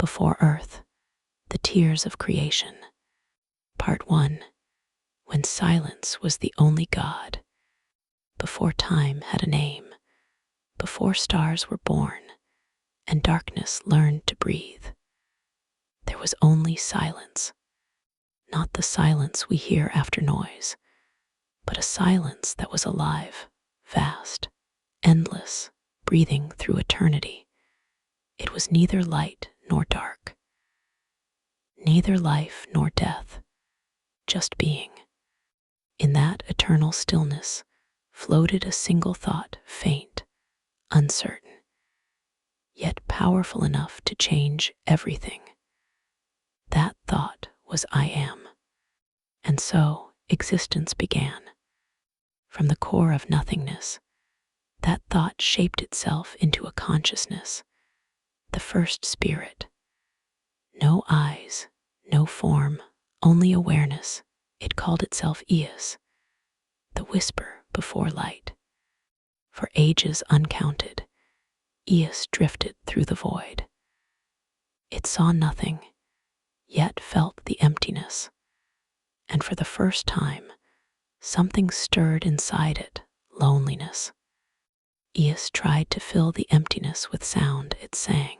Before Earth, the Tears of Creation. Part 1. When silence was the only God. Before time had a name, before stars were born, and darkness learned to breathe, there was only silence. Not the silence we hear after noise, but a silence that was alive, vast, endless, breathing through eternity. It was neither light nor dark, neither life nor death, just being. In that eternal stillness floated a single thought, faint, uncertain, yet powerful enough to change everything. That thought was I am. And so existence began. From the core of nothingness, that thought shaped itself into a consciousness, the first spirit. No eyes, no form, only awareness. It called itself Eos, the whisper before light. For ages uncounted, Eos drifted through the void. It saw nothing, yet felt the emptiness. And for the first time, something stirred inside it, loneliness. Eos tried to fill the emptiness with sound. It sang,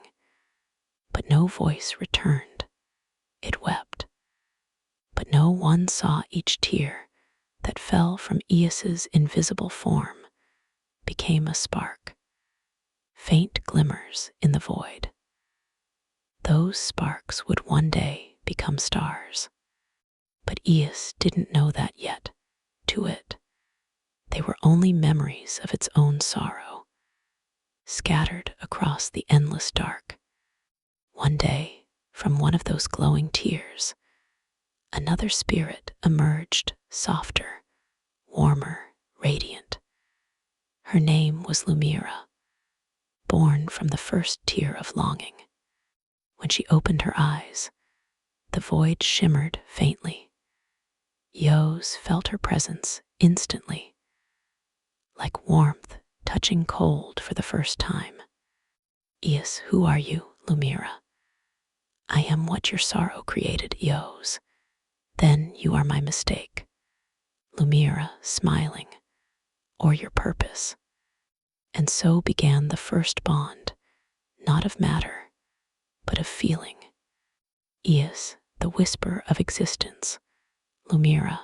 but no voice returned. It wept, but no one saw each tear that fell from Eos's invisible form became a spark, faint glimmers in the void. Those sparks would one day become stars. But Eos didn't know that yet. To it, they were only memories of its own sorrow, scattered across the endless dark. One day, from one of those glowing tears, another spirit emerged, softer, warmer, radiant. Her name was Lumira, born from the first tear of longing. When she opened her eyes, the void shimmered faintly. Eos felt her presence instantly, like warmth touching cold for the first time. Eos, who are you, Lumira? I am what your sorrow created, Eos. Then you are my mistake. Lumira, smiling, or your purpose. And so began the first bond, not of matter, but of feeling. Eos, the whisper of existence. Lumira,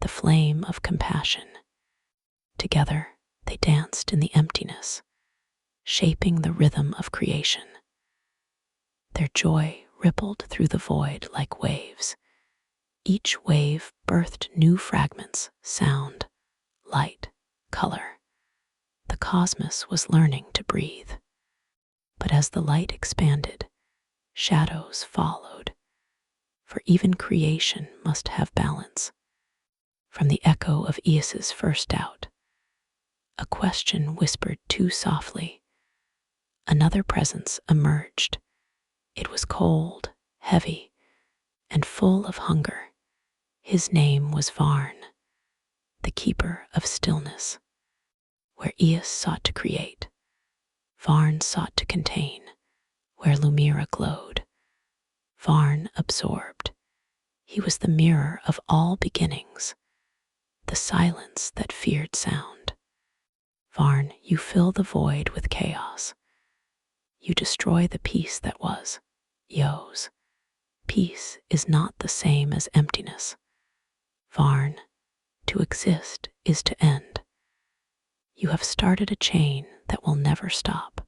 the flame of compassion. Together, they danced in the emptiness, shaping the rhythm of creation. Their joy rippled through the void like waves. Each wave birthed new fragments, sound, light, color. The cosmos was learning to breathe. But as the light expanded, shadows followed, for even creation must have balance. From the echo of Eos's first doubt, a question whispered too softly. Another presence emerged. It was cold, heavy, and full of hunger. His name was Varn, the keeper of stillness. Where Eos sought to create, Varn sought to contain. Where Lumira glowed, Varn absorbed. He was the mirror of all beginnings, the silence that feared sound. Varn, you fill the void with chaos. You destroy the peace that was. Eos, peace is not the same as emptiness. Varn, to exist is to end. You have started a chain that will never stop.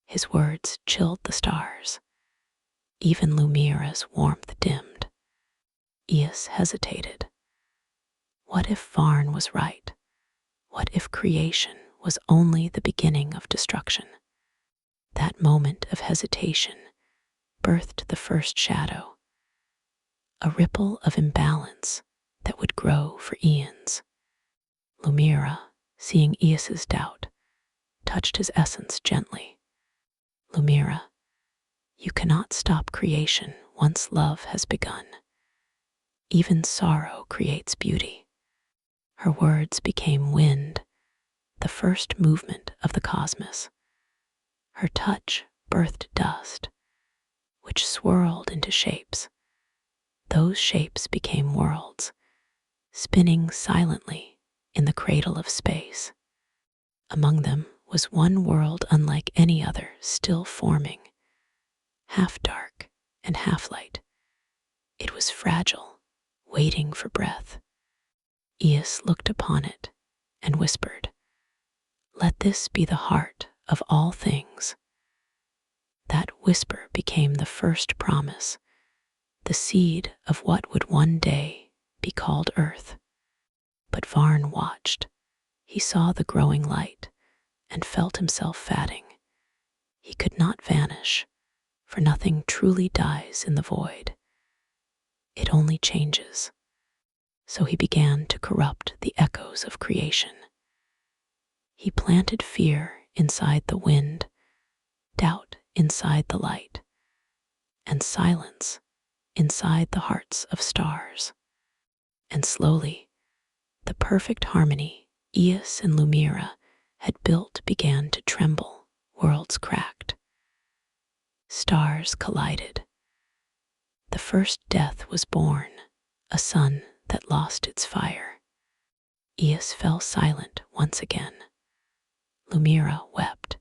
His words chilled the stars. Even Lumira's warmth dimmed. Eos hesitated. What if Varn was right? What if creation was only the beginning of destruction? That moment of hesitation birthed the first shadow, a ripple of imbalance that would grow for eons. Lumira, seeing Eos's doubt, touched his essence gently. Lumira, you cannot stop creation once love has begun. Even sorrow creates beauty. Her words became wind, the first movement of the cosmos. Her touch birthed dust, which swirled into shapes. Those shapes became worlds, spinning silently in the cradle of space. Among them was one world unlike any other, still forming, half dark and half light. It was fragile, waiting for breath. Eos looked upon it and whispered, "Let this be the heart of all things." That whisper became the first promise, the seed of what would one day be called Earth. But Varn watched. He saw the growing light and felt himself fatting. He could not vanish, for nothing truly dies in the void. It only changes. So he began to corrupt the echoes of creation. He planted fear inside the wind, doubt inside the light, and silence inside the hearts of stars. And slowly, the perfect harmony Eos and Lumira had built began to tremble, worlds cracked. Stars collided. The first death was born, a sun that lost its fire. Eos fell silent once again. Lumira wept,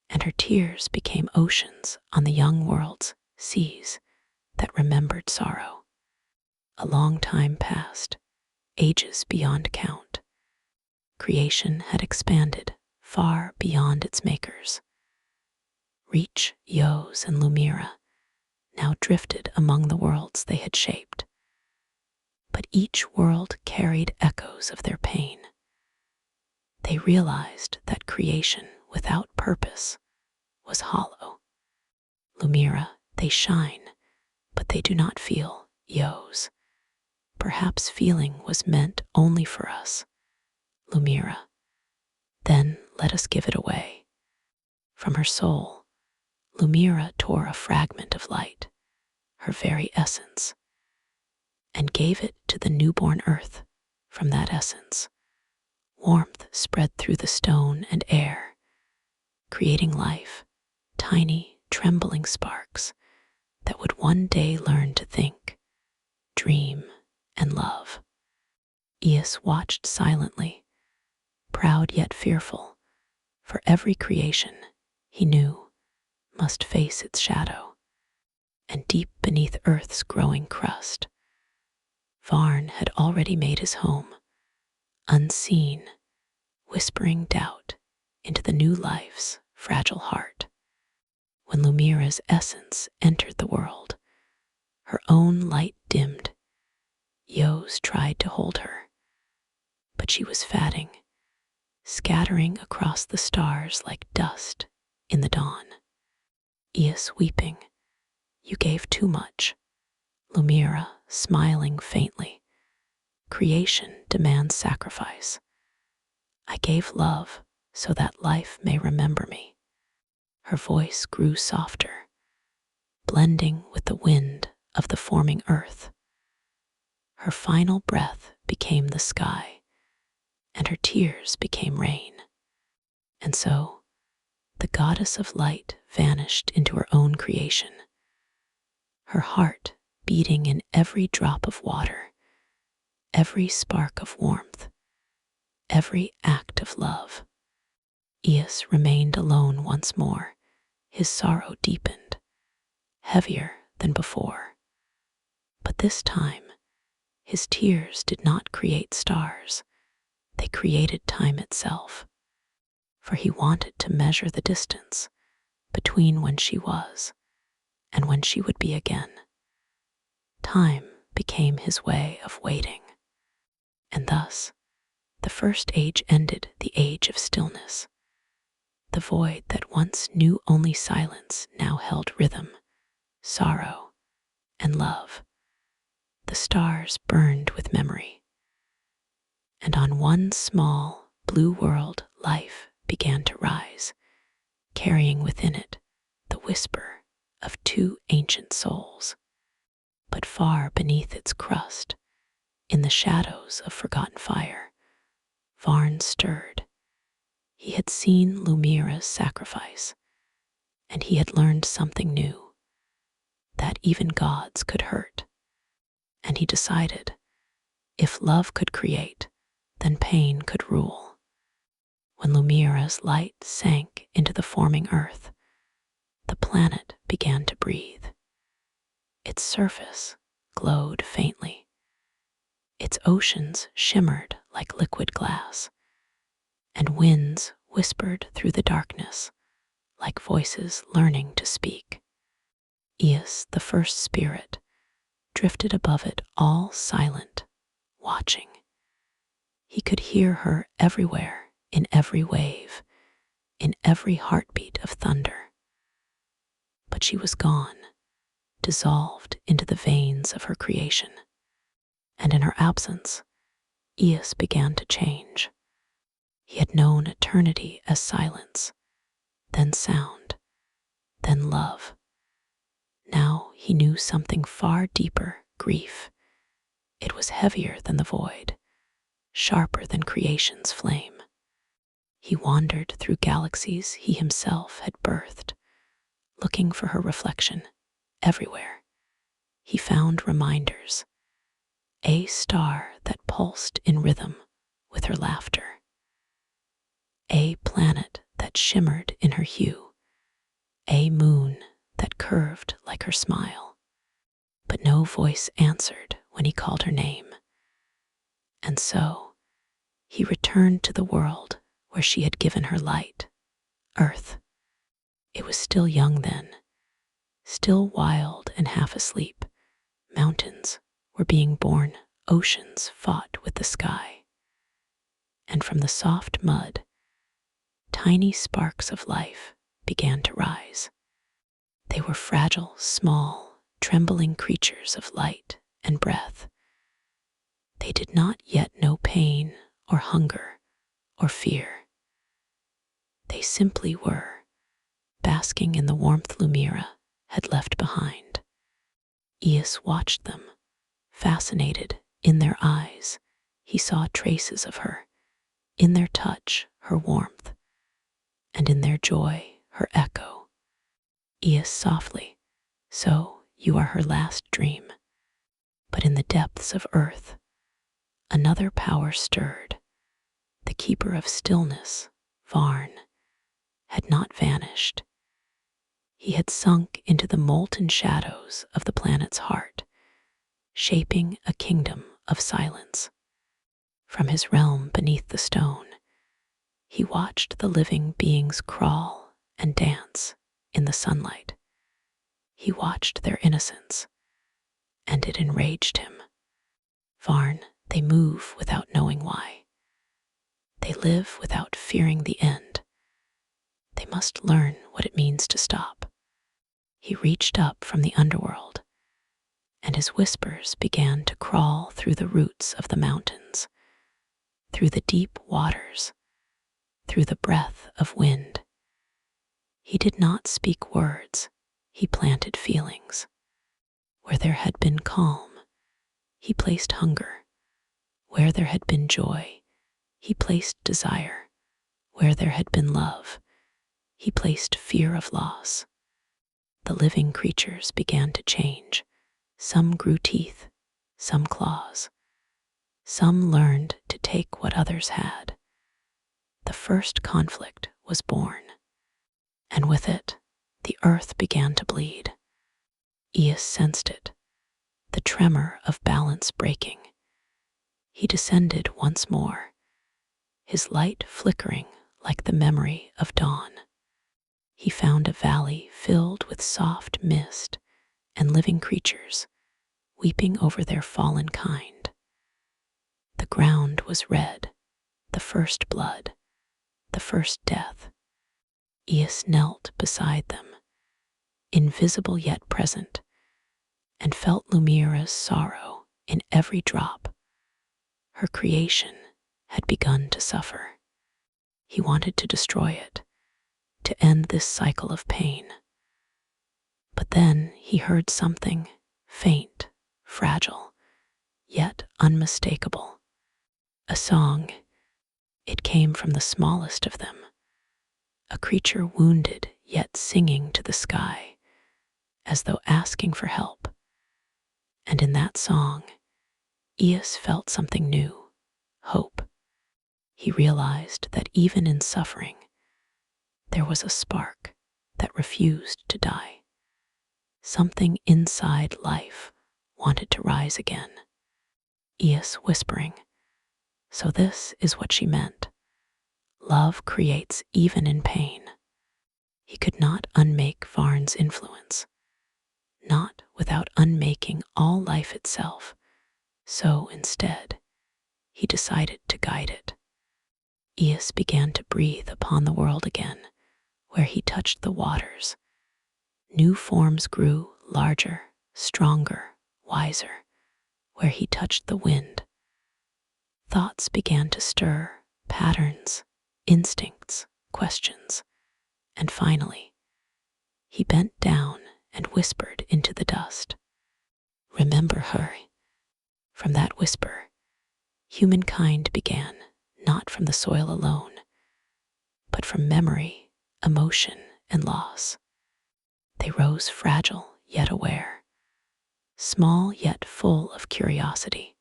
and her tears became oceans on the young world's seas that remembered sorrow. A long time passed, ages beyond count. Creation had expanded far beyond its makers. Reach, Yos, and Lumira now drifted among the worlds they had shaped. But each world carried echoes of their pain. They realized that creation without purpose was hollow. Lumira, they shine, but they do not feel, Yos. Perhaps feeling was meant only for us. Lumira, then let us give it away. From her soul, Lumira tore a fragment of light, her very essence, and gave it to the newborn earth. From that essence, warmth spread through the stone and air, creating life, tiny, trembling sparks that would one day learn to think, dream, and love. Eos watched silently, proud yet fearful, for every creation, he knew, must face its shadow. And deep beneath Earth's growing crust, Varn had already made his home, unseen, whispering doubt into the new life's fragile heart. When Lumira's essence entered the world, her own light dimmed. Yos tried to hold her, but she was fatting, scattering across the stars like dust in the dawn. Eos weeping, "You gave too much." Lumira smiling faintly, "Creation demands sacrifice. I gave love so that life may remember me." Her voice grew softer, blending with the wind of the forming earth. Her final breath became the sky, and her tears became rain. And so, the goddess of light vanished into her own creation, her heart beating in every drop of water, every spark of warmth, every act of love. Eos remained alone once more, his sorrow deepened, heavier than before. But this time, his tears did not create stars, they created time itself, for he wanted to measure the distance between when she was and when she would be again. Time became his way of waiting, and thus the first age ended the age of stillness. The void that once knew only silence now held rhythm, sorrow, and love. The stars burned with memory, and on one small blue world life began to rise, carrying within it the whisper of two ancient souls. But far beneath its crust, in the shadows of forgotten fire, Varn stirred. He had seen Lumira's sacrifice, and he had learned something new. even gods could hurt. And he decided, if love could create, then pain could rule. When Lumira's light sank into the forming earth, the planet began to breathe. Its surface glowed faintly. Its oceans shimmered like liquid glass, and winds whispered through the darkness like voices learning to speak. Eos, the first spirit, drifted above it, all silent, watching. He could hear her everywhere, in every wave, in every heartbeat of thunder. But she was gone, dissolved into the veins of her creation. And in her absence, Eos began to change. He had known eternity as silence, then sound, then love. Now he knew something far deeper, grief. It was heavier than the void, sharper than creation's flame. He wandered through galaxies he himself had birthed, looking for her reflection everywhere. He found reminders, a star that pulsed in rhythm with her laughter, a planet that shimmered in her hue, a moon that curved like her smile. But no voice answered when he called her name. And so he returned to the world where she had given her light, Earth. It was still young then, still wild and half asleep. Mountains were being born, oceans fought with the sky. And from the soft mud, tiny sparks of life began to rise. They were fragile, small, trembling creatures of light and breath. They did not yet know pain or hunger or fear. They simply were, basking in the warmth Lumira had left behind. Eos watched them, fascinated. In their eyes, he saw traces of her, in their touch, her warmth, and in their joy, her echo. Eos softly, so you are her last dream. But in the depths of earth, another power stirred. The keeper of stillness, Varn, had not vanished. He had sunk into the molten shadows of the planet's heart, shaping a kingdom of silence. From his realm beneath the stone, he watched the living beings crawl and dance in the sunlight. He watched their innocence, and it enraged him. Varn, they move without knowing why. They live without fearing the end. They must learn what it means to stop. He reached up from the underworld, and his whispers began to crawl through the roots of the mountains, through the deep waters, through the breath of wind. He did not speak words, he planted feelings. Where there had been calm, he placed hunger. Where there had been joy, he placed desire. Where there had been love, he placed fear of loss. The living creatures began to change. Some grew teeth, some claws. Some learned to take what others had. The first conflict was born, and with it, the earth began to bleed. Eos sensed it, the tremor of balance breaking. He descended once more, his light flickering like the memory of dawn. He found a valley filled with soft mist and living creatures weeping over their fallen kind. The ground was red, the first blood, the first death. Eos knelt beside them, invisible yet present, and felt Lumira's sorrow in every drop. Her creation had begun to suffer. He wanted to destroy it, to end this cycle of pain. But then he heard something faint, fragile, yet unmistakable. A song. It came from the smallest of them, a creature wounded yet singing to the sky, as though asking for help. And in that song, Eos felt something new, hope. He realized that even in suffering, there was a spark that refused to die. Something inside life wanted to rise again. Eos whispering, "So this is what she meant. Love creates even in pain." He could not unmake Varn's influence, not without unmaking all life itself. So instead, he decided to guide it. Eos began to breathe upon the world again, where he touched the waters. New forms grew, larger, stronger, wiser. Where he touched the wind, thoughts began to stir, patterns, instincts, questions. And finally, he bent down and whispered into the dust, "Remember her." From that whisper, humankind began, not from the soil alone, but from memory, emotion, and loss. They rose fragile yet aware, small yet full of curiosity.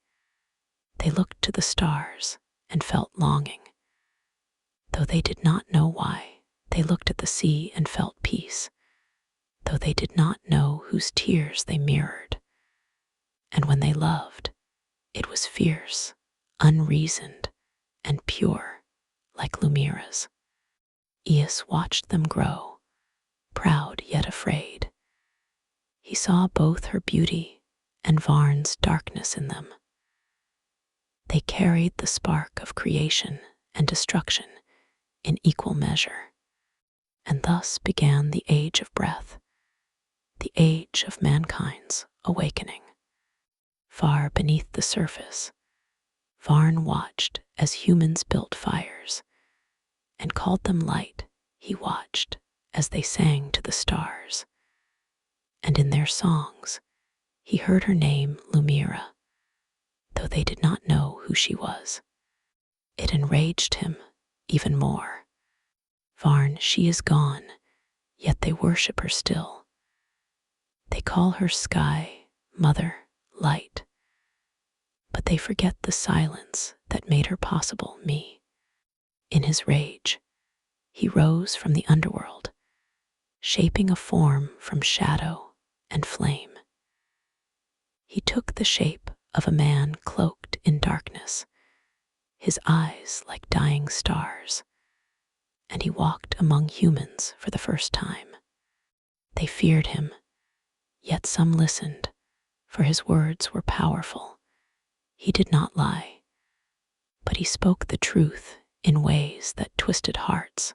They looked to the stars and felt longing. Though they did not know why, they looked at the sea and felt peace, though they did not know whose tears they mirrored. And when they loved, it was fierce, unreasoned, and pure, like Lumira's. Eos watched them grow, proud yet afraid. He saw both her beauty and Varn's darkness in them. They carried the spark of creation and destruction in equal measure, and thus began the age of breath, the age of mankind's awakening. Far beneath the surface, Varn watched as humans built fires and called them light. He watched as they sang to the stars, and in their songs he heard her name, Lumira, though they did not know who she was. It enraged him even more. Varn, she is gone, yet they worship her still. They call her sky, mother, light, but they forget the silence that made her possible, me. In his rage, he rose from the underworld, shaping a form from shadow and flame. He took the shape of a man cloaked in darkness, his eyes like dying stars, and he walked among humans for the first time. They feared him, yet some listened, for his words were powerful. He did not lie, but he spoke the truth in ways that twisted hearts.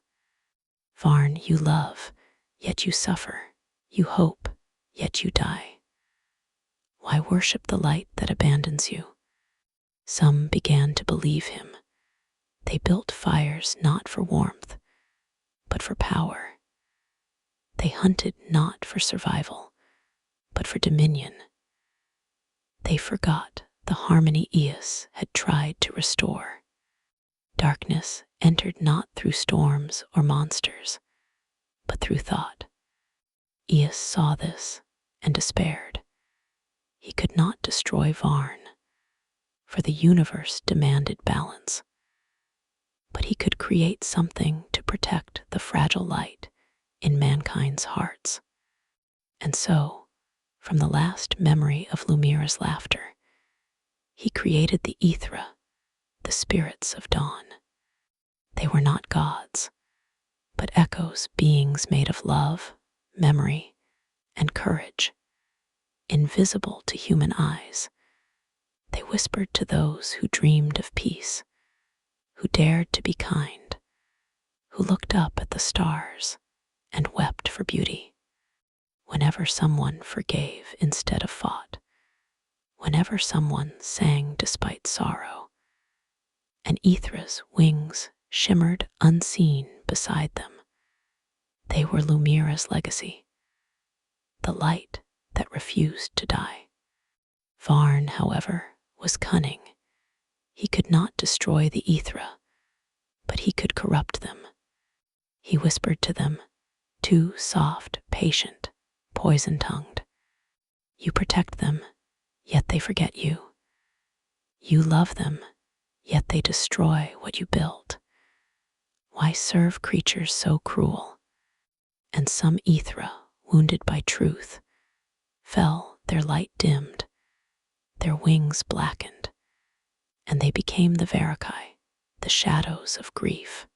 Varn, you love, yet you suffer. You hope, yet you die. Why worship the light that abandons you? Some began to believe him. They built fires not for warmth, but for power. They hunted not for survival, but for dominion. They forgot the harmony Eos had tried to restore. Darkness entered not through storms or monsters, but through thought. Eos saw this and despaired. He could not destroy Varn, for the universe demanded balance. But he could create something to protect the fragile light in mankind's hearts. And so, from the last memory of Lumira's laughter, he created the Ethra, the spirits of dawn. They were not gods, but echoes, beings made of love, memory, and courage, invisible to human eyes. They whispered to those who dreamed of peace, who dared to be kind, who looked up at the stars and wept for beauty. Whenever someone forgave instead of fought, whenever someone sang despite sorrow, and Ethra's wings shimmered unseen beside them. They were Lumira's legacy, the light that refused to die. Varn, however, was cunning. He could not destroy the Ethra, but he could corrupt them. He whispered to them, too soft, patient, poison-tongued. You protect them, yet they forget you. You love them, yet they destroy what you built. Why serve creatures so cruel? And some Ithra, wounded by truth, fell, their light dimmed, their wings blackened, and they became the Verakai, the shadows of grief.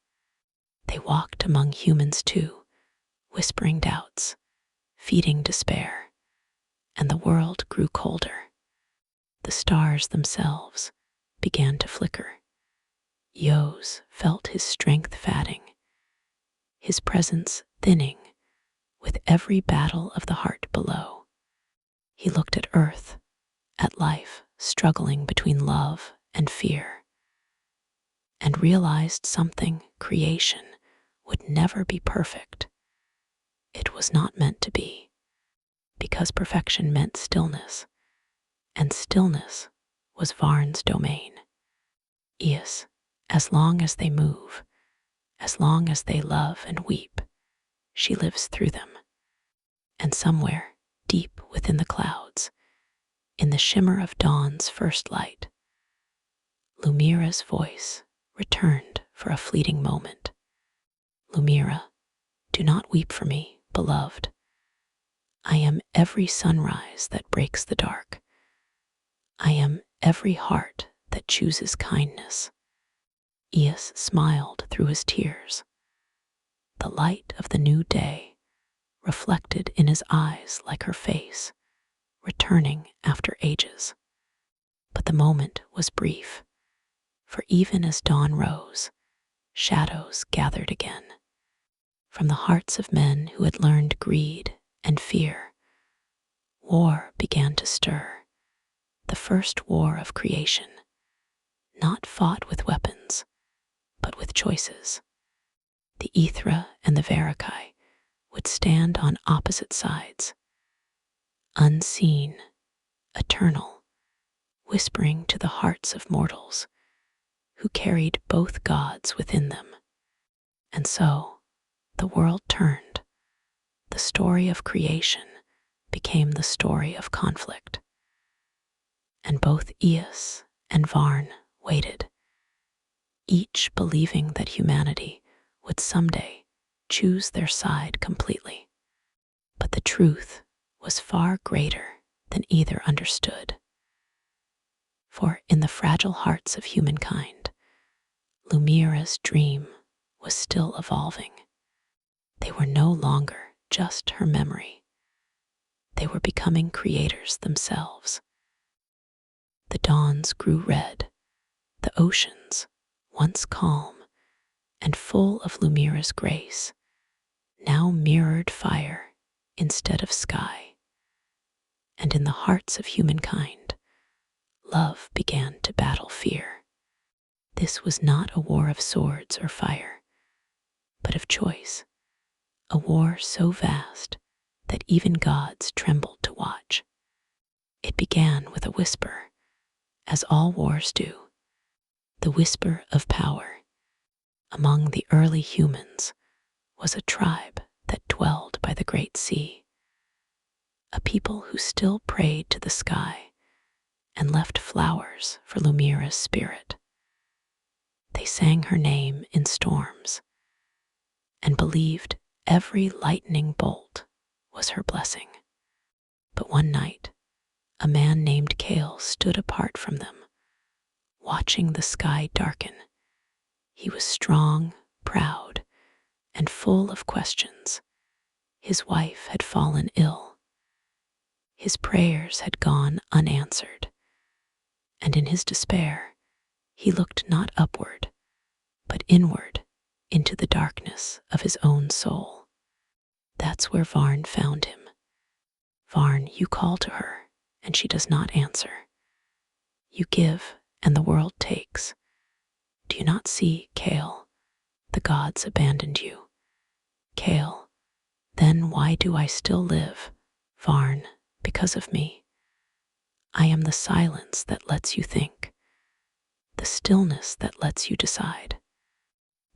They walked among humans too, whispering doubts, feeding despair, and the world grew colder. The stars themselves began to flicker. Yos felt his strength fading, his presence thinning with every battle of the heart below. He looked at earth, at life struggling between love and fear, and realized something: creation would never be perfect. It was not meant to be, because perfection meant stillness, and stillness was Varn's domain. Yes, as long as they move, as long as they love and weep, she lives through them. And somewhere, deep within the clouds, in the shimmer of dawn's first light, Lumira's voice returned for a fleeting moment. Lumira, do not weep for me, beloved. I am every sunrise that breaks the dark. I am every heart that chooses kindness. Eos smiled through his tears. The light of the new day reflected in his eyes like her face, returning after ages. But the moment was brief, for even as dawn rose, shadows gathered again. From the hearts of men who had learned greed and fear, war began to stir, the first war of creation, not fought with weapons, but with choices. The Ithra and the Verakai would stand on opposite sides, unseen, eternal, whispering to the hearts of mortals who carried both gods within them. And so, the world turned. The story of creation became the story of conflict. And both Eos and Varn waited, each believing that humanity would someday choose their side completely. But the truth was far greater than either understood. For in the fragile hearts of humankind, Lumira's dream was still evolving. They were no longer just her memory. They were becoming creators themselves. The dawns grew red. The oceans, once calm and full of Lumira's grace, now mirrored fire instead of sky. And in the hearts of humankind, love began to battle fear. This was not a war of swords or fire, but of choice, a war so vast that even gods trembled to watch. It began with a whisper, as all wars do, the whisper of power. Among the early humans was a tribe that dwelled by the great sea, a people who still prayed to the sky and left flowers for Lumira's spirit. They sang her name in storms and believed every lightning bolt was her blessing. But one night, a man named Kaur stood apart from them, watching the sky darken. He was strong, proud, and full of questions. His wife had fallen ill. His prayers had gone unanswered. And in his despair, he looked not upward, but inward into the darkness of his own soul. That's where Varn found him. Varn, you call to her, and she does not answer. You give, and the world takes. Do you not see, Kaur? The gods abandoned you. Kaur, then why do I still live? Varn, because of me. I am the silence that lets you think, the stillness that lets you decide.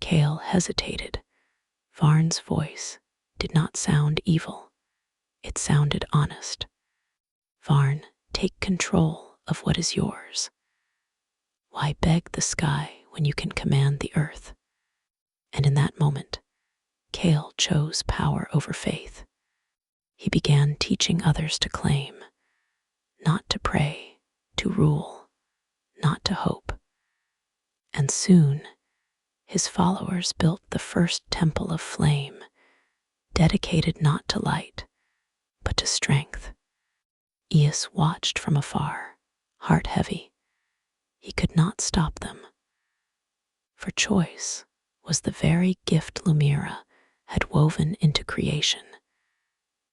Kaur hesitated. Varn's voice did not sound evil. It sounded honest. Varn, take control of what is yours. Why beg the sky when you can command the earth? And in that moment, Kale chose power over faith. He began teaching others to claim, not to pray, to rule, not to hope. And soon, his followers built the first temple of flame, dedicated not to light, but to strength. Eos watched from afar, heart heavy. He could not stop them. For choice was the very gift Lumira had woven into creation.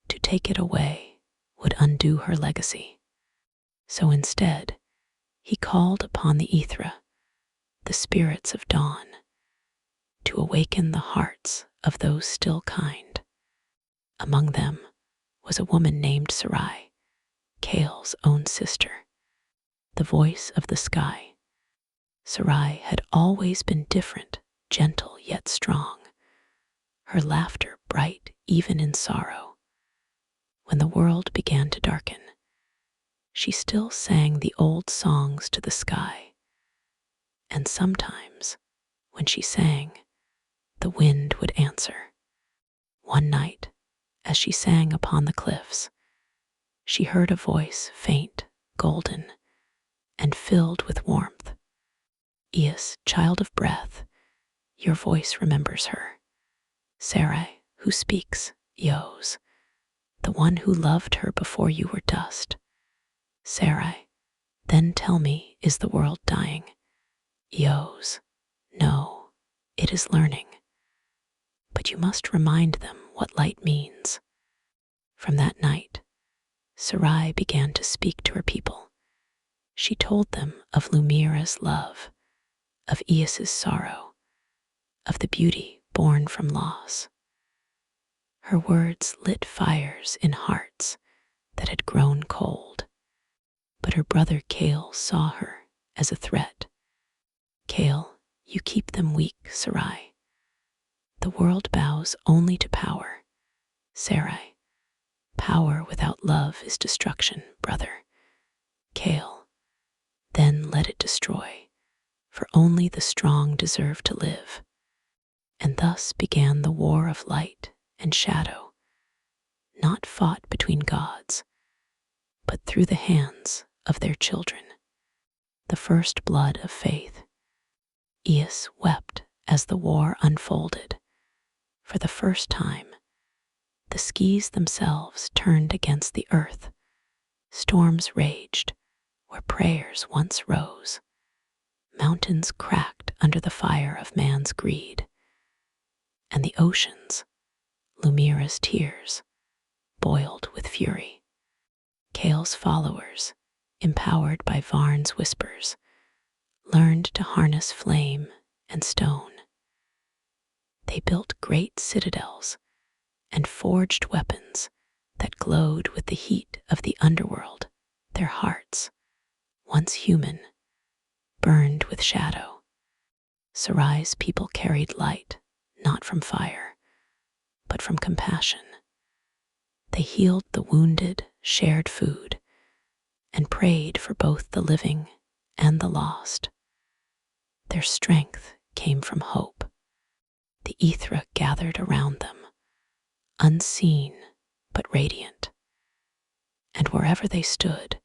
To take it away would undo her legacy. So instead, he called upon the Ithra, the spirits of dawn, to awaken the hearts of those still kind. Among them was a woman named Sarai, Kale's own sister, the voice of the sky. Sarai had always been different, gentle yet strong, her laughter bright even in sorrow. When the world began to darken, she still sang the old songs to the sky. And sometimes, when she sang, the wind would answer. One night, as she sang upon the cliffs, she heard a voice faint, golden, and filled with warmth. Eos, child of breath, your voice remembers her. Sarai, who speaks, Yos, the one who loved her before you were dust. Sarai, then tell me, is the world dying? Yos, no, it is learning. But you must remind them what light means. From that night, Sarai began to speak to her people. She told them of Lumira's love, of Eos's sorrow, of the beauty born from loss. Her words lit fires in hearts that had grown cold. But her brother Kale saw her as a threat. Kale, you keep them weak, Sarai. The world bows only to power. Sarai, power without love is destruction, brother. Kale, then let it destroy, for only the strong deserve to live. And thus began the war of light and shadow, not fought between gods, but through the hands of their children, the first blood of faith. Eos wept as the war unfolded. For the first time, the skies themselves turned against the earth. Storms raged where prayers once rose. Mountains cracked under the fire of man's greed. And the oceans, Lumira's tears, boiled with fury. Kale's followers, empowered by Varn's whispers, learned to harness flame and stone. They built great citadels and forged weapons that glowed with the heat of the underworld. Their hearts, once human, burned with shadow. Sarai's people carried light, not from fire, but from compassion. They healed the wounded, shared food, and prayed for both the living and the lost. Their strength came from hope. The Ithra gathered around them, unseen but radiant. And wherever they stood,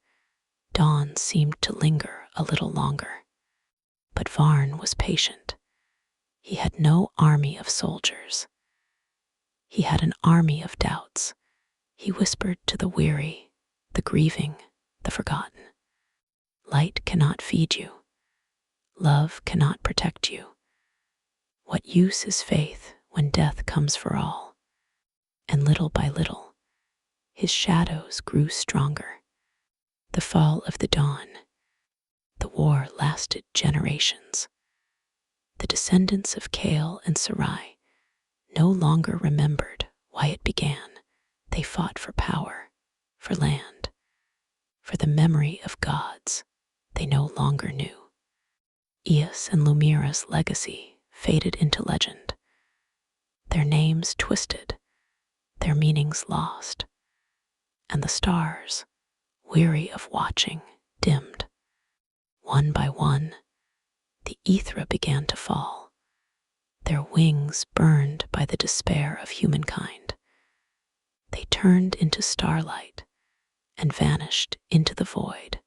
dawn seemed to linger a little longer. But Varn was patient. He had no army of soldiers. He had an army of doubts. He whispered to the weary, the grieving, the forgotten. Light cannot feed you. Love cannot protect you. What use is faith when death comes for all? And little by little, his shadows grew stronger. The fall of the dawn. The war lasted generations. The descendants of Kale and Sarai no longer remembered why it began. They fought for power, for land, for the memory of gods they no longer knew. Eos and Lumira's legacy faded into legend. Their names twisted, their meanings lost. and the stars, weary of watching, dimmed. One by one, the Ithra began to fall, their wings burned by the despair of humankind. They turned into starlight and vanished into the void,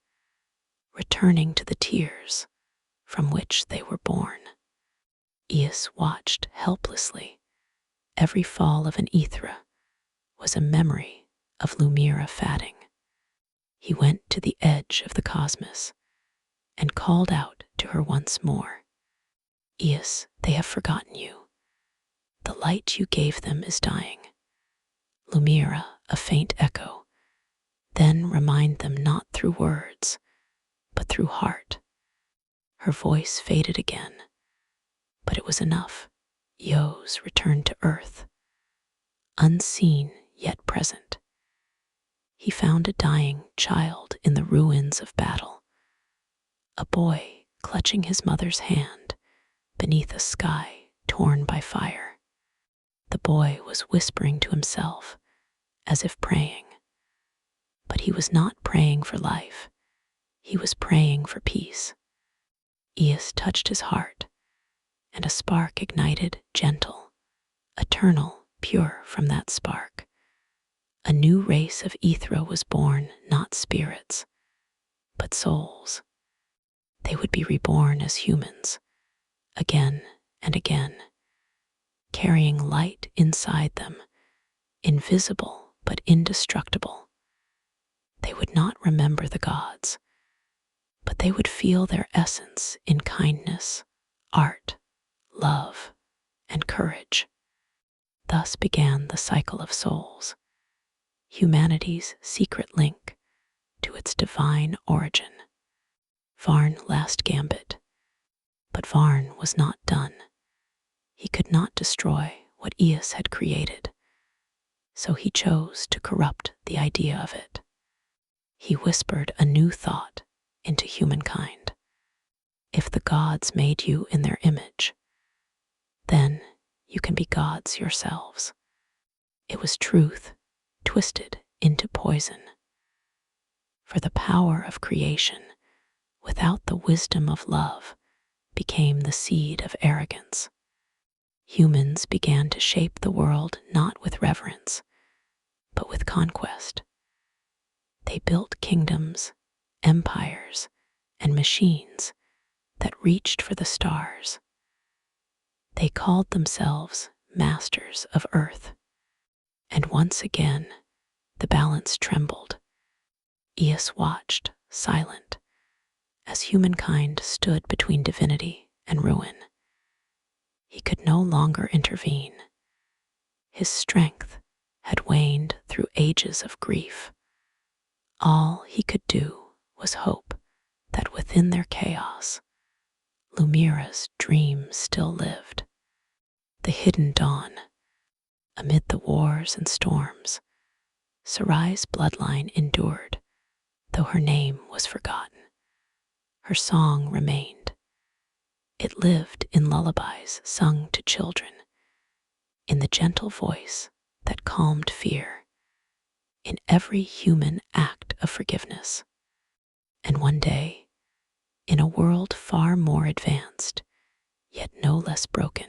returning to the tears from which they were born. Eos watched helplessly. Every fall of an Ithra was a memory of Lumira fatting. He went to the edge of the cosmos and called out to her once more. Eos, they have forgotten you. The light you gave them is dying. Lumira, a faint echo. Then remind them not through words, but through heart. Her voice faded again, but it was enough. Eos returned to earth, unseen yet present. He found a dying child in the ruins of battle, a boy clutching his mother's hand beneath a sky torn by fire. The boy was whispering to himself, as if praying. But he was not praying for life. He was praying for peace. Eos touched his heart, and a spark ignited, gentle, eternal, pure from that spark. A new race of Ithra was born, not spirits, but souls. They would be reborn as humans, again and again, carrying light inside them, invisible but indestructible. They would not remember the gods, but they would feel their essence in kindness, art, love, and courage. Thus began the cycle of souls, humanity's secret link to its divine origin. Varn last gambit, but Varn was not done. He could not destroy what Eos had created, so he chose to corrupt the idea of it. He whispered a new thought into humankind. If the gods made you in their image, then you can be gods yourselves. It was truth twisted into poison. For the power of creation, without the wisdom of love, became the seed of arrogance. Humans began to shape the world not with reverence, but with conquest. They built kingdoms, empires, and machines that reached for the stars. They called themselves masters of earth. And once again, the balance trembled. Eos watched, silent, as humankind stood between divinity and ruin. He could no longer intervene. His strength had waned through ages of grief. All he could do was hope that within their chaos, Lumira's dream still lived. The hidden dawn, amid the wars and storms, Sarai's bloodline endured, though her name was forgotten. Her song remained. It lived in lullabies sung to children, in the gentle voice that calmed fear, in every human act of forgiveness. And one day, in a world far more advanced, yet no less broken,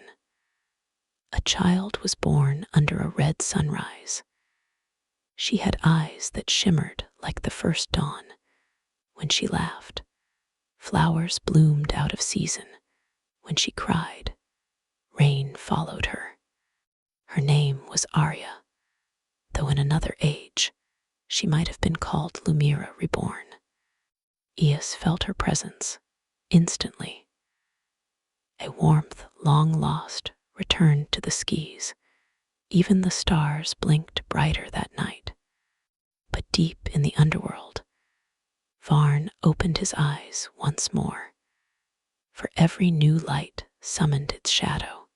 a child was born under a red sunrise. She had eyes that shimmered like the first dawn. When she laughed, flowers bloomed out of season. When she cried, rain followed her. Her name was Arya, though in another age she might have been called Lumira reborn. Eos felt her presence instantly. A warmth long lost returned to the skies. Even the stars blinked brighter that night. But deep in the underworld, Varn opened his eyes once more, for every new light summoned its shadow.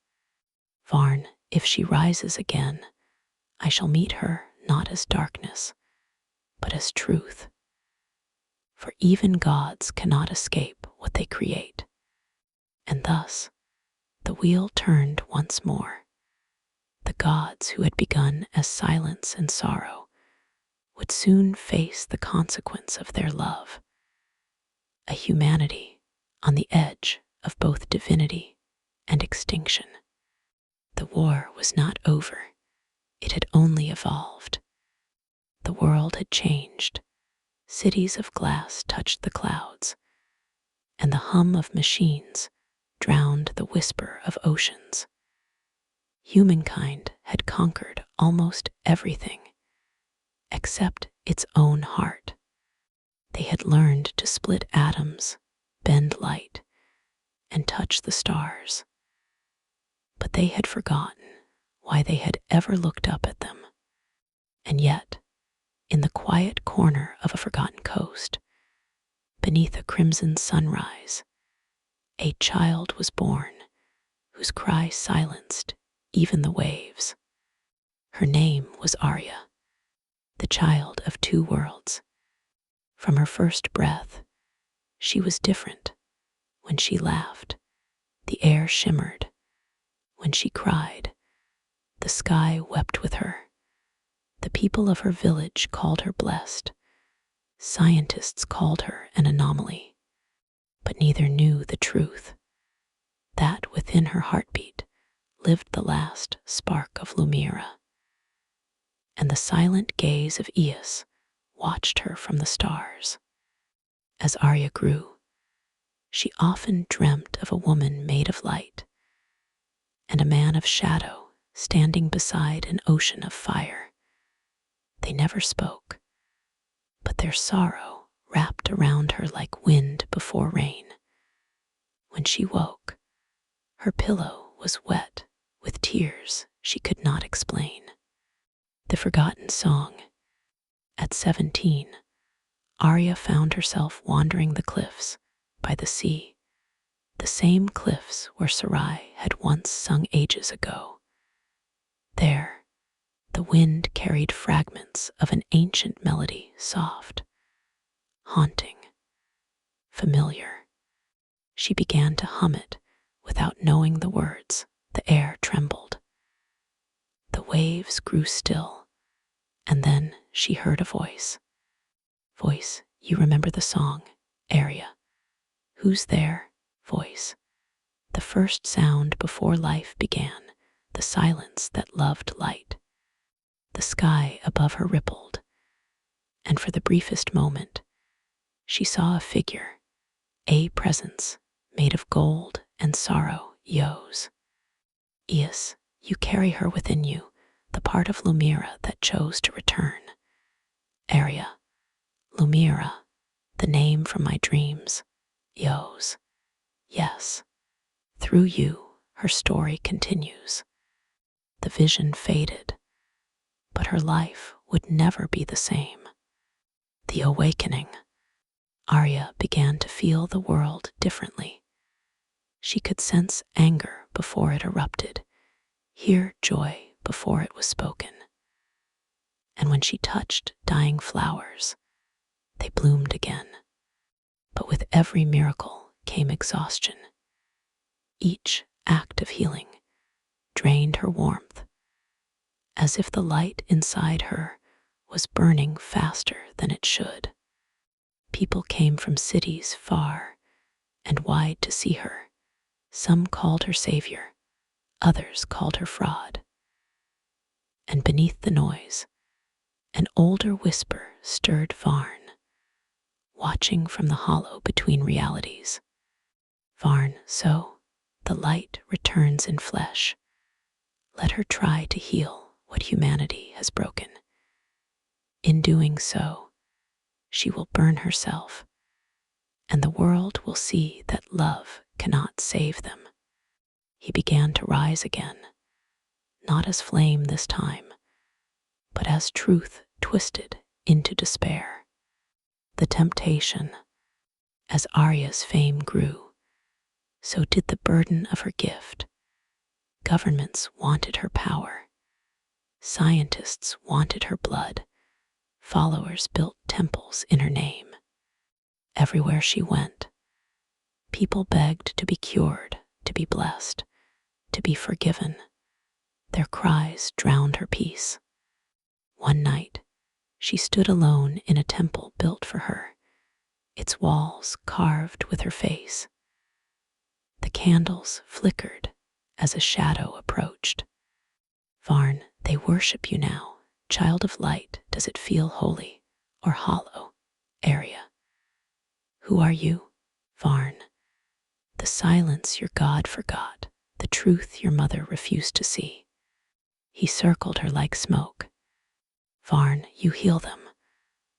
Varn, if she rises again, I shall meet her not as darkness, but as truth. For even gods cannot escape what they create. And thus, the wheel turned once more. The gods who had begun as silence and sorrow would soon face the consequence of their love, a humanity on the edge of both divinity and extinction. The war was not over, it had only evolved. The world had changed, cities of glass touched the clouds, and the hum of machines drowned the whisper of oceans. Humankind had conquered almost everything except its own heart. They had learned to split atoms, bend light, and touch the stars. But they had forgotten why they had ever looked up at them. And yet, in the quiet corner of a forgotten coast, beneath a crimson sunrise, a child was born whose cry silenced even the waves. Her name was Arya, the child of two worlds. From her first breath, she was different. When she laughed, the air shimmered. When she cried, the sky wept with her. The people of her village called her blessed. Scientists called her an anomaly. But neither knew the truth, that within her heartbeat lived the last spark of Lumira. And the silent gaze of Eos watched her from the stars. As Arya grew, she often dreamt of a woman made of light, and a man of shadow standing beside an ocean of fire. They never spoke, but their sorrow wrapped around her like wind before rain. When she woke, her pillow was wet with tears she could not explain. The forgotten song. At 17, Arya found herself wandering the cliffs by the sea, the same cliffs where Sarai had once sung ages ago. There, the wind carried fragments of an ancient melody, soft, haunting, familiar. She began to hum it without knowing the words. The air trembled. The waves grew still, and then she heard a voice. Voice, you remember the song, Arya. Who's there? Voice. The first sound before life began, the silence that loved light. The sky above her rippled, and for the briefest moment, she saw a figure, a presence made of gold and sorrow, Eos. Eos, you carry her within you, the part of Lumira that chose to return. Arya. Lumira, the name from my dreams. Eos. Yes. Through you, her story continues. The vision faded, but her life would never be the same. The awakening. Arya began to feel the world differently. She could sense anger before it erupted, hear joy before it was spoken. And when she touched dying flowers, they bloomed again. But with every miracle came exhaustion. Each act of healing drained her warmth, as if the light inside her was burning faster than it should. People came from cities far and wide to see her. Some called her savior, others called her fraud. And beneath the noise, an older whisper stirred Varn, watching from the hollow between realities. Varn, so the light returns in flesh. Let her try to heal what humanity has broken. In doing so, she will burn herself, and the world will see that love cannot save them. He began to rise again, not as flame this time, but as truth twisted into despair. The temptation. As Arya's fame grew, so did the burden of her gift. Governments wanted her power. Scientists wanted her blood. Followers built temples in her name. Everywhere she went, people begged to be cured, to be blessed, to be forgiven. Their cries drowned her peace. One night, She stood alone in a temple built for her, its walls carved with her face. The candles flickered as a shadow approached. Varn, they worship you now, child of light. Does it feel holy or hollow? Arya. Who are you? Varn. The silence your God forgot, the truth your mother refused to see. He circled her like smoke. Varn, you heal them,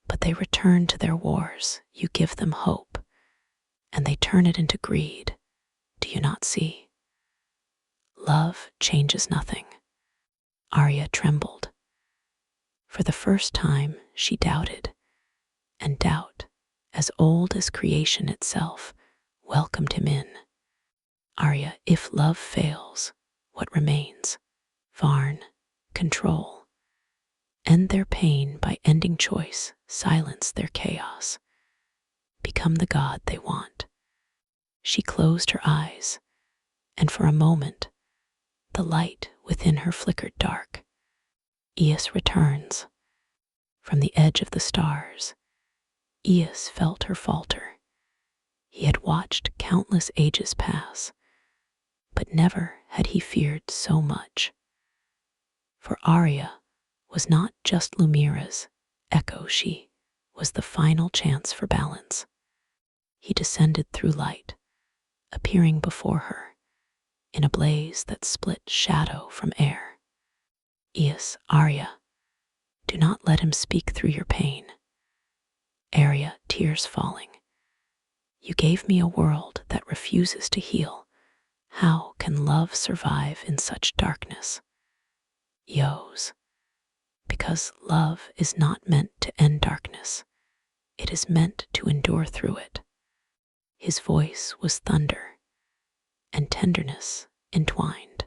but they return to their wars. You give them hope, and they turn it into greed. Do you not see? Love changes nothing. Arya trembled. For the first time, she doubted, and doubt, as old as creation itself, welcomed him in. Arya, if love fails, what remains? Varn, control. End their pain by ending choice, silence their chaos. Become the god they want. She closed her eyes, and for a moment, the light within her flickered dark. Eos returns. From the edge of the stars, Eos felt her falter. He had watched countless ages pass, but never had he feared so much. For Arya was not just Lumira's echo, she was the final chance for balance. He descended through light, appearing before her in a blaze that split shadow from air. Eos, Arya, do not let him speak through your pain. Arya, tears falling. You gave me a world that refuses to heal. How can love survive in such darkness? Eos, because love is not meant to end darkness. It is meant to endure through it. His voice was thunder, and tenderness entwined.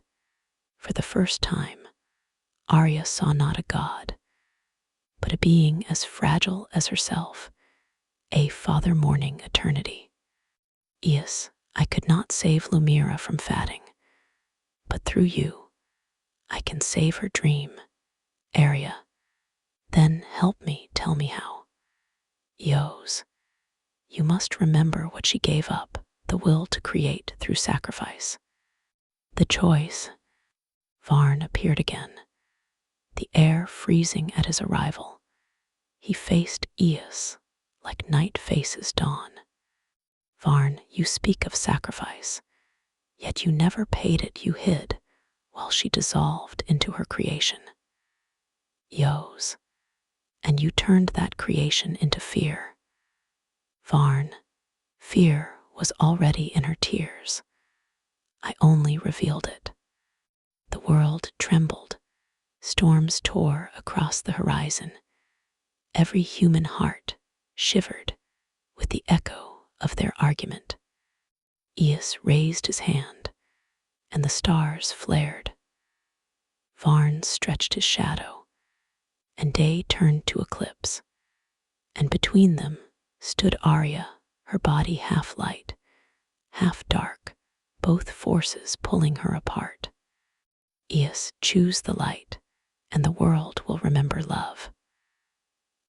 For the first time, Arya saw not a god, but a being as fragile as herself, a father mourning eternity. Eos, I could not save Lumira from fatting, but through you, I can save her dream. Arya, then help me, tell me how. Eos, you must remember what she gave up, the will to create through sacrifice. The choice. Varn appeared again, the air freezing at his arrival. He faced Eos like night faces dawn. Varn, you speak of sacrifice, yet you never paid it. You hid while she dissolved into her creation. Eos, and you turned that creation into fear. Varn, fear was already in her tears. I only revealed it. The world trembled. Storms tore across the horizon. Every human heart shivered with the echo of their argument. Eos raised his hand, and the stars flared. Varn stretched his shadow, and day turned to eclipse. And between them stood Arya, her body half light, half dark, both forces pulling her apart. Eos, choose the light, and the world will remember love.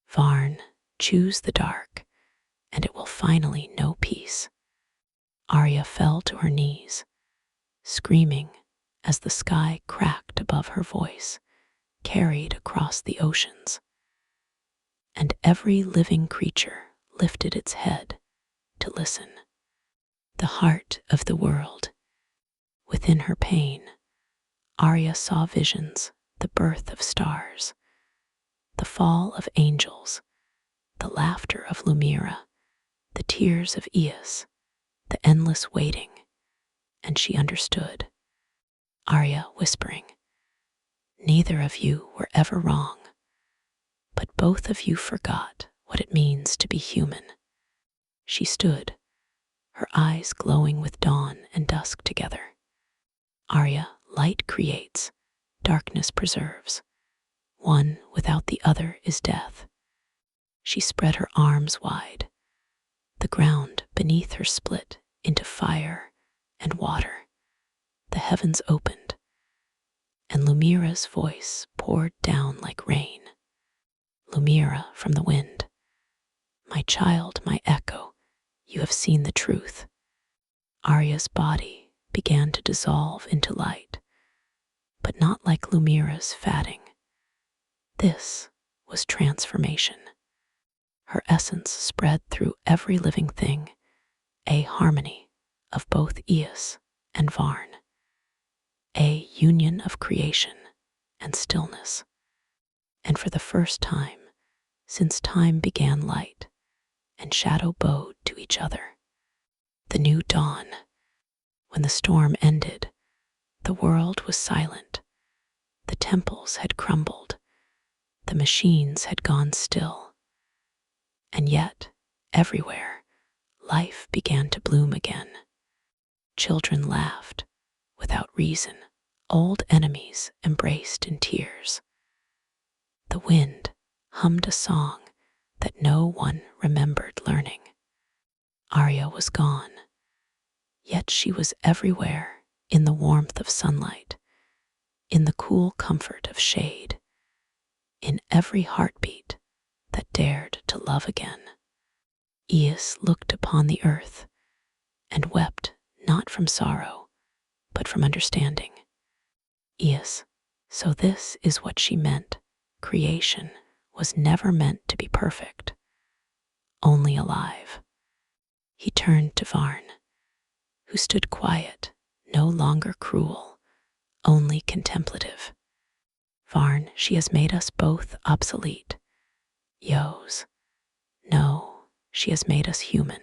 Varn, choose the dark, and it will finally know peace. Arya fell to her knees, screaming as the sky cracked above her voice, carried across the oceans. And every living creature lifted its head to listen. The heart of the world. Within her pain, Arya saw visions, the birth of stars, the fall of angels, the laughter of Lumira, the tears of Eos, the endless waiting, and she understood. Arya whispering, neither of you were ever wrong, but both of you forgot what it means to be human. She stood, her eyes glowing with dawn and dusk together. Arya, light creates, darkness preserves. One without the other is death. She spread her arms wide. The ground beneath her split into fire and water. The heavens opened, and Lumira's voice poured down like rain. Lumira from the wind. My child, my echo, you have seen the truth. Arya's body began to dissolve into light, but not like Lumira's fatting. This was transformation. Her essence spread through every living thing, a harmony of both Eos and Varn, a union of creation and stillness. And for the first time, since time began, light and shadow bowed to each other. The new dawn. When the storm ended, the world was silent. The temples had crumbled. The machines had gone still. And yet, everywhere, life began to bloom again. Children laughed without reason. Old enemies embraced in tears. The wind hummed a song that no one remembered learning. Arya was gone, yet she was everywhere, in the warmth of sunlight, in the cool comfort of shade, in every heartbeat that dared to love again. Eos looked upon the earth and wept not from sorrow, but from understanding. Eos, so this is what she meant. Creation was never meant to be perfect, only alive. He turned to Varn, who stood quiet, no longer cruel, only contemplative. Varn, she has made us both obsolete. Yos, no, she has made us human.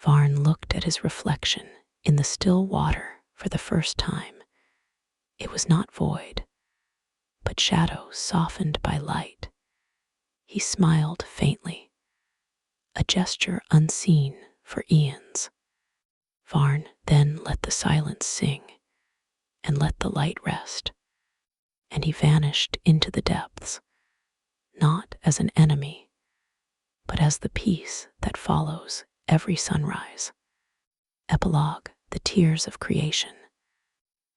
Varn looked at his reflection in the still water for the first time. It was not void, but shadow softened by light. He smiled faintly, a gesture unseen for eons. Varn then let the silence sing and let the light rest, and he vanished into the depths, not as an enemy, but as the peace that follows every sunrise. Epilogue, the tears of creation.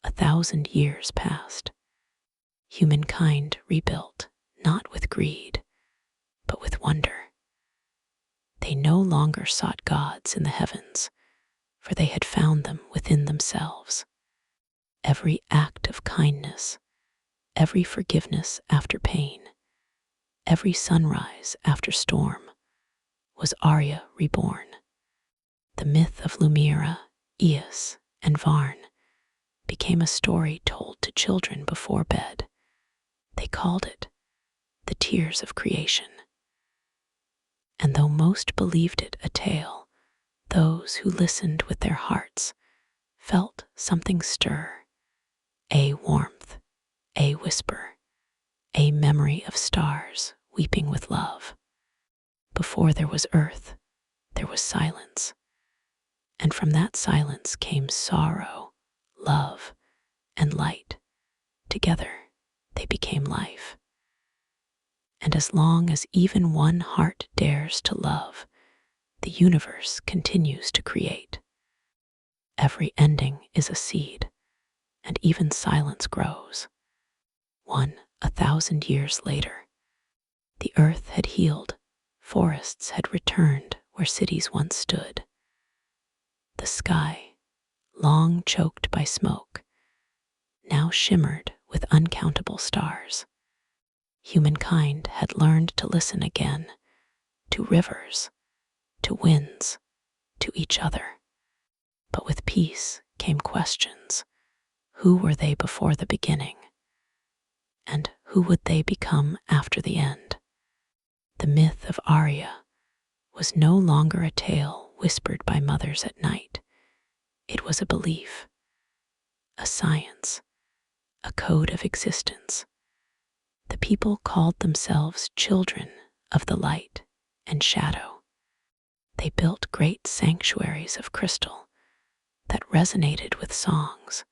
1,000 years passed. Humankind rebuilt, not with greed, but with wonder. They no longer sought gods in the heavens, for they had found them within themselves. Every act of kindness, every forgiveness after pain, every sunrise after storm, was Arya reborn. The myth of Lumira, Eos, and Varn became a story told to children before bed. They called it the tears of creation. And though most believed it a tale, those who listened with their hearts felt something stir, a warmth, a whisper, a memory of stars weeping with love. Before there was earth, there was silence, and from that silence came sorrow, love, and light. Together, they became life. And as long as even one heart dares to love, the universe continues to create. Every ending is a seed, and even silence grows. 1,000 years later, the earth had healed, forests had returned where cities once stood. The sky, long choked by smoke, now shimmered with uncountable stars. Humankind had learned to listen again, to rivers, to winds, to each other. But with peace came questions. Who were they before the beginning? And who would they become after the end? The myth of Arya was no longer a tale whispered by mothers at night. It was a belief, a science, a code of existence. The people called themselves children of the light and shadow. They built great sanctuaries of crystal that resonated with songs,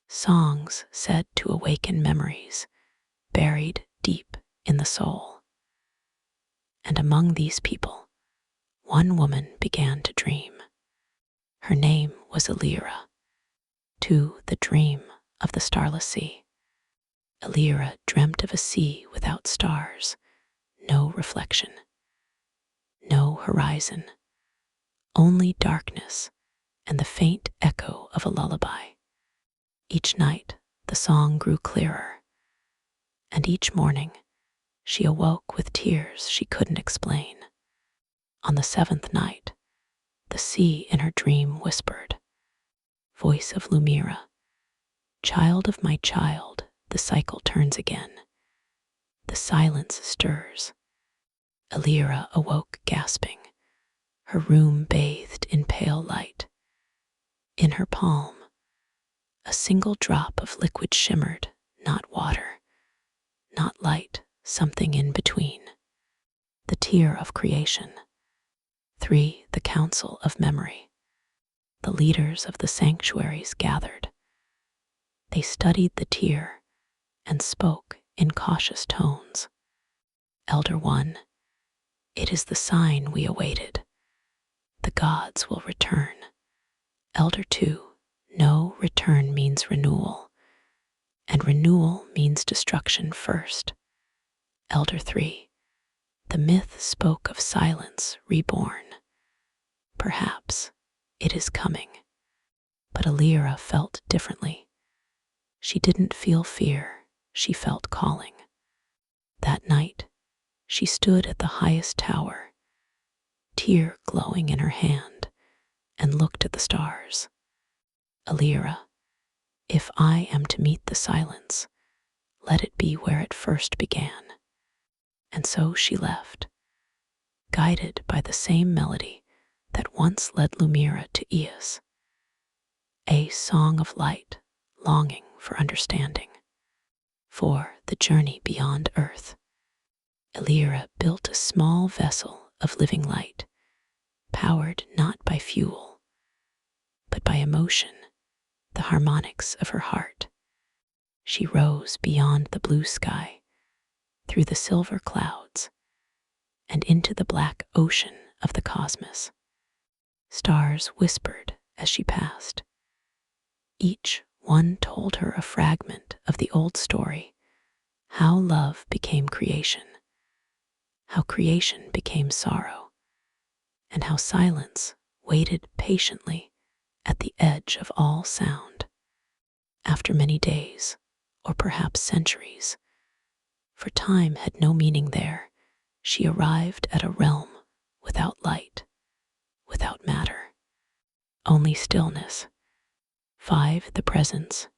songs said to awaken memories buried deep in the soul. And among these people, one woman began to dream. Her name was Illyra, to the dream of the starless sea. Illyra dreamt of a sea without stars, no reflection, no horizon, only darkness and the faint echo of a lullaby. Each night, the song grew clearer, and each morning, she awoke with tears she couldn't explain. On the seventh night, the sea in her dream whispered, "Voice of Lumira, child of my child, the cycle turns again." The silence stirs. Alira awoke gasping, her room bathed in pale light. In her palm, a single drop of liquid shimmered, not water, not light, something in between. The tear of creation. 3. The council of memory. The leaders of the sanctuaries gathered. They studied the tear and spoke in cautious tones. Elder 1, it is the sign we awaited. The gods will return. Elder 2, no, return means renewal, and renewal means destruction first. Elder 3, the myth spoke of silence reborn. Perhaps it is coming. But Alira felt differently. She didn't feel fear, she felt calling. That night, she stood at the highest tower, tear glowing in her hand, and looked at the stars. Alira, if I am to meet the silence, let it be where it first began. And so she left, guided by the same melody that once led Lumira to Eos. A song of light, longing for understanding. 4. The journey beyond earth. Alira built a small vessel of living light, powered not by fuel, but by emotion, the harmonics of her heart. She rose beyond the blue sky, through the silver clouds, and into the black ocean of the cosmos. Stars whispered as she passed. Each one told her a fragment of the old story, how love became creation, how creation became sorrow, and how silence waited patiently at the edge of all sound. After many days, or perhaps centuries, for time had no meaning there, she arrived at a realm without light, without matter, only stillness. 5. The presence.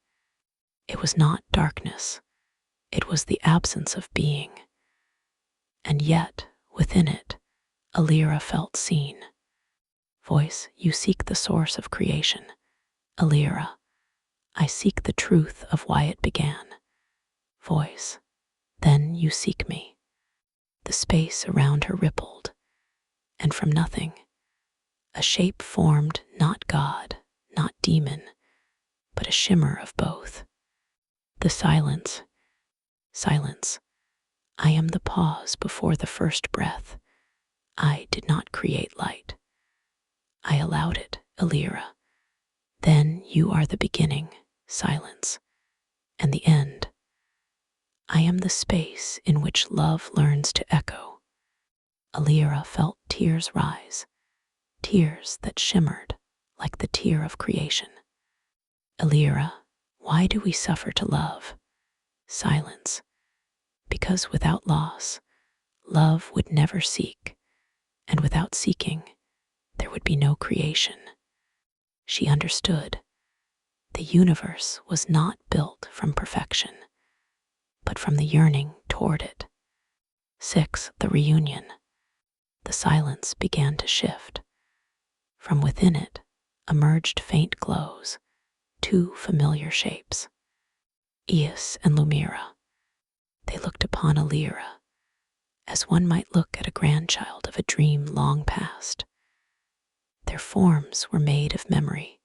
It was not darkness, it was the absence of being. And yet, within it, Alira felt seen. Voice, you seek the source of creation. Alira, I seek the truth of why it began. Voice, then you seek me. The space around her rippled, and from nothing, a shape formed, not God, not demon, but a shimmer of both. The silence. Silence. I am the pause before the first breath. I did not create light. I allowed it, Alira. Then you are the beginning, silence, and the end. I am the space in which love learns to echo. Alira felt tears rise, tears that shimmered like the tear of creation. Alira, why do we suffer to love? Silence. Because without loss, love would never seek, and without seeking, there would be no creation. She understood. The universe was not built from perfection, but from the yearning toward it. 6. The reunion. The silence began to shift. From within it emerged faint glows, two familiar shapes. Eos and Lumira. They looked upon Alira as one might look at a grandchild of a dream long past. Their forms were made of memory,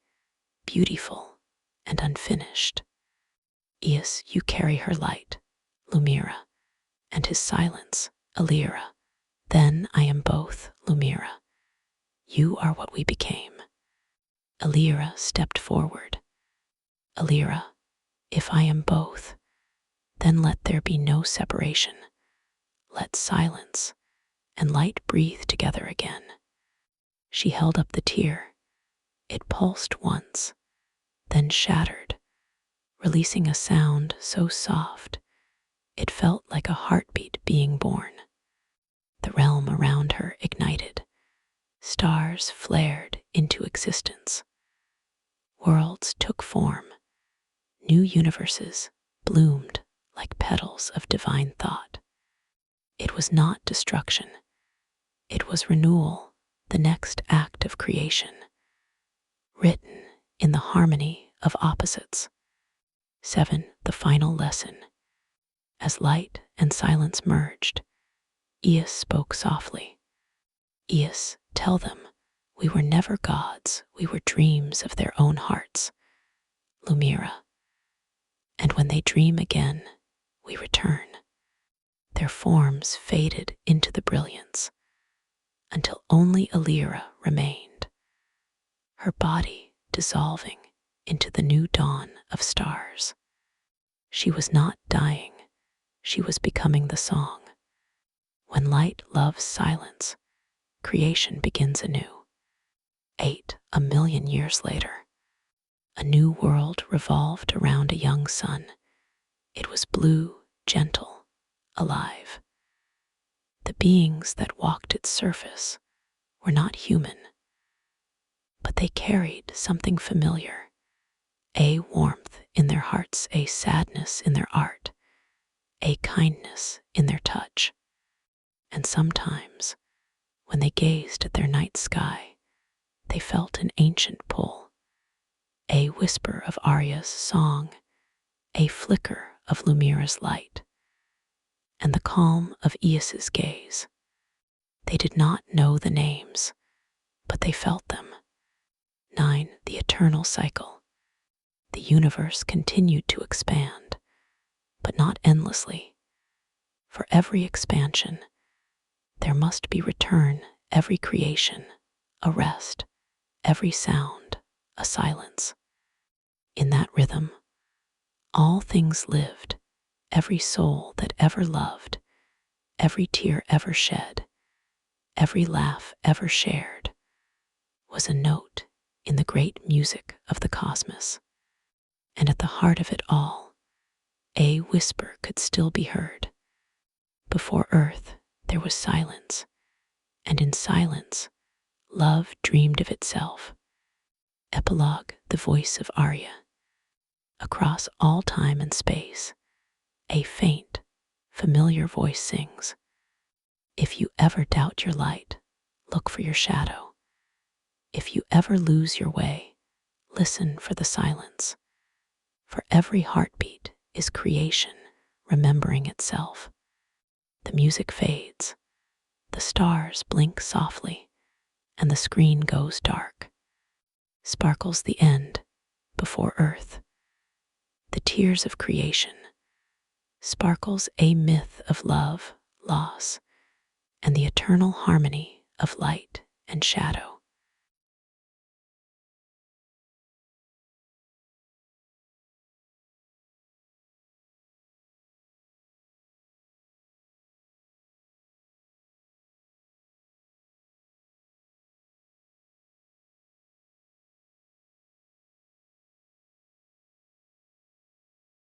beautiful and unfinished. Eos, you carry her light, Lumira, and his silence, Alira. Then I am both, Lumira. You are what we became. Alira stepped forward. Alira, if I am both, then let there be no separation. let silence and light breathe together again. She held up the tear. It pulsed once, then shattered, releasing a sound so soft it felt like a heartbeat being born. The realm around her ignited. Stars flared into existence. Worlds took form. New universes bloomed like petals of divine thought. It was not destruction. It was renewal, the next act of creation, written in the harmony of opposites. 7. The final lesson. As light and silence merged, Eos spoke softly. Eos, tell them, we were never gods, we were dreams of their own hearts. Lumira. And when they dream again, we return. Their forms faded into the brilliance, until only Alira remained, her body dissolving into the new dawn of stars. She was not dying, she was becoming the song. When light loves silence, creation begins anew. 8. A million years later, a new world revolved around a young sun. It was blue, gentle, alive. The beings that walked its surface were not human, but they carried something familiar, a warmth in their hearts, a sadness in their art, a kindness in their touch. And sometimes, when they gazed at their night sky, they felt an ancient pull, a whisper of Arya's song, a flicker of Lumira's light, and the calm of Eos's gaze. They did not know the names, but they felt them. 9. The eternal cycle. The universe continued to expand, but not endlessly. For every expansion, there must be return, every creation, a rest, every sound, a silence. In that rhythm, all things lived, every soul that ever loved, every tear ever shed, every laugh ever shared, was a note in the great music of the cosmos. And at the heart of it all, a whisper could still be heard. Before earth, there was silence, and in silence, love dreamed of itself. Epilogue, the voice of Arya. Across all time and space, a faint, familiar voice sings. If you ever doubt your light, look for your shadow. If you ever lose your way, listen for the silence. For every heartbeat is creation remembering itself. The music fades, the stars blink softly, and the screen goes dark. Sparkles the end before earth. The tears of creation. Sparkles a myth of love, loss, and the eternal harmony of light and shadow.